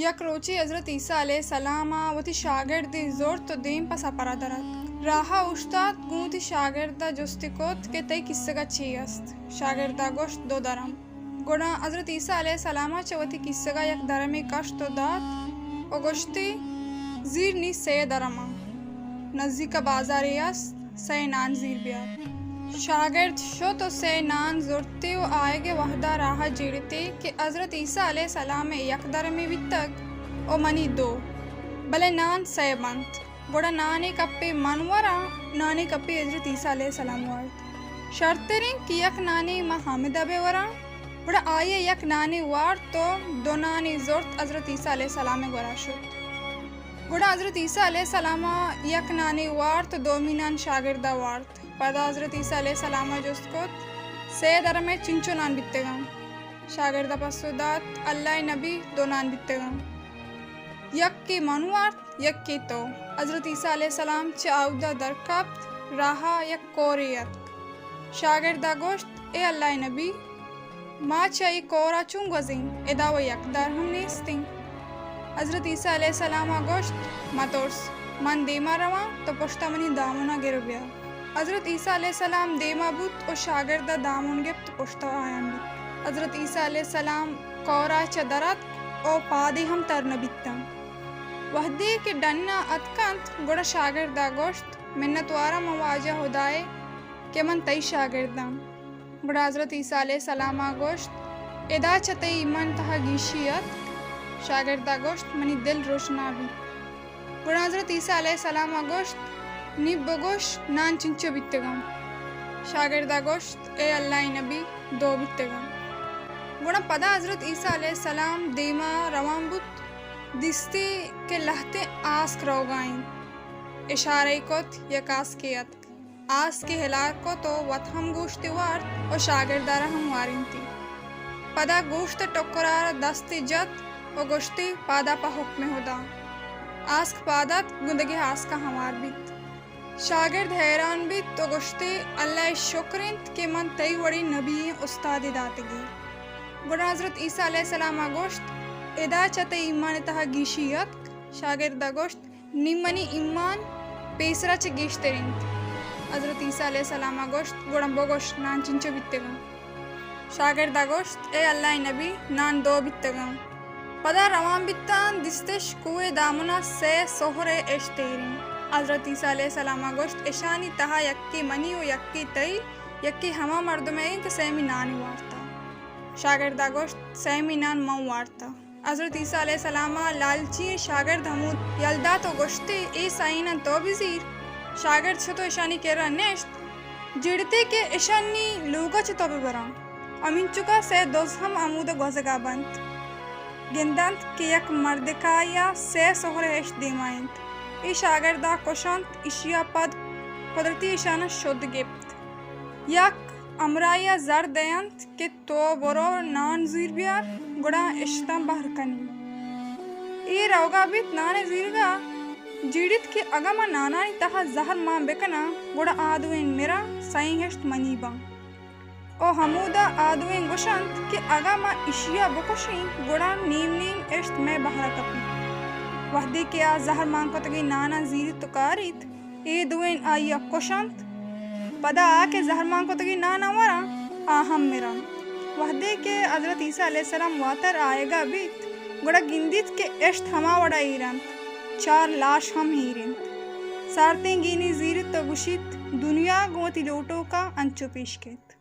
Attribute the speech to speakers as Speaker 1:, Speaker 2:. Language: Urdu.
Speaker 1: یک روچی حضرت عیسیٰ علیہ السلام وتی شاگردی زور تو دیم پسا پرا درد راہا اشتاد گوتی شاگردہ جستی کوت کہ تی کسگا چی است شاگردہ گوشت دو درم گوڑا حضرت عیسیٰ علیہ السلام چوتی کسگا یک درمی کشت و داد و گوشتی زیر نی سی درما نزدیک بازاری است سی نان زیر بیار شاگرد شو تو سی نان زورتی و آئے گے وحدہ راہ جیڑتی کہ حضرت عیسیٰ علیہ السلام یک درمی ویتک او منی دو بلے نان سی بنت گوڑا نانی کپی منورا نانی کپی حضرت عیسیٰ علیہ السلام وارد شرط رنگ کہ یک نانی ما حامدہ بے ورا گوڑا آئیے یک نانی وارد تو دو نانی زورت حضرت عیسیٰ علیہ السلام گورا شد گوڑا حضرت عیسیٰ علیہ السلام یک نانی وارد تو دو مینان شاگردہ وارد پدا حضرت عیسیٰ علیہ السلام جست کت سی درمے چنچو نان بیتے گا شاگردہ پسودات اللہ نبی دو نان بیتے گا یک کی منوارد یک کی تو حضرت عیسیٰ علیہ السلام چے آودہ درکبت راہا یک کوریت شاگردہ گوشت اے اللہ نبی ما چاہی کورا چون گزین ادا و یک در ہم نیستیں حضرت عیسیٰ علیہ السلام گوشت مطورس من دیما رواں تو پشتا منی دامونا گر بیا حضرت عیسیٰ علیہ السلام دیما بود و شاگردہ دامون گفت پشتا آیان بود حضرت عیسیٰ علیہ السلام کورا چا درد او پادی ہم تر نبیتم وحدی کے ڈننا اتکانت گوڑا شاگردہ گوشت منتوارا مواجہ ہدائے کہ من تی شاگردم گوڑا حضرت عیسیٰ علیہ السلام گوشت ادا چا تی ایمان تہا گیشیت شاگردہ گوشت منی دل روشنا بھی گوڑا حضرت عیسیٰ علیہ السلام گوشت نیب بگوش نان چنچو بیتے گم شاگردہ گوشت اے اللہ نبی دو بیتے گم گوڑا پدا حضرت عیسیٰ علیہ السلام دیما روان بود دستی کے لہتے آسک رو گائیں اشارہ کت یک آسکیت آس کے ہلاک کو تو وط ہم گوشتی وارد و شاگردہ ہم وارین تھی پدا گوشت ٹکرار دستی جت و گوشتی پادا پا حکم خدا آسک پادت گندگی آسکا ہمار بیت شاگرد حیران بیت تو گوشتی اللہ شکرنت کہ من تی وڑی نبی استاد داتگی گوڑا حضرت عیسیٰ علیہ السلام گوشت ادا چت ایمان تہا گیشیت شاگردہ گوشت نیمنی ایمان پیسرا چ گیشترنت حضرت عیسیٰ علیہ السلام گوشت گوڑا بگوش نان چنچو بیتے گا شاگردہ گوشت اے اللہ نبی نان دو بیتے گا پدا روان بیتان دستش کوئے دامنا سے سہرے اشتیرین حضرت عیسیٰ علیہ السلام گوشت اشانی تہا یکی منی و یکی تی یکی ہما مردمین تو سیمی نانی وارتا شاگردہ گوشت سیمی نان من وارتا حضرت عیسیٰ علیہ السلام لالچی شاگرد حمود یلدا تو گوشتی ای سائینا تو بزیر شاگرد چھتو اشانی کہرا نیشت جڑتے کہ اشانی لوگا چھتو ببرا امین چکا سے دوز ہم عمود گوزگا بند گندند کہ یک مردکایا سے سہر اش دیمائند ای شاگردہ کشند اشیا پد قدرتی اشانہ شد گپت یک امرایا زر دیند کہ تو برو نان زیر بیار گڑا اشتم بہر کنی ای روگا بیت نان زیرگا جیڑت کہ اگا ما نانانی تہا زہر ماں بکنا گڑا آدوین میرا سائیں ہشت منیبا او حمودہ آدوین گوشند کہ اگا ما اشیا بکشیں گڑا نیم نیم اشت میں بہرا کپی وحدی کیا زہر ماں کو تگی نانا زیر تکاریت اے دوین آیا کشند پدا آکے زہر ماں کو تگی نانا ورا آہم میرا وحدی کے حضرت عیسیٰ علیہ السلام واتر آئے گا بیت گڑا گندیت کے اشت ہما وڑا ایرند چار لاش ہم ہیرند سارتیں گینی زیرت تو گشیت دنیا گوتی لوٹو کا انچو پیش کیت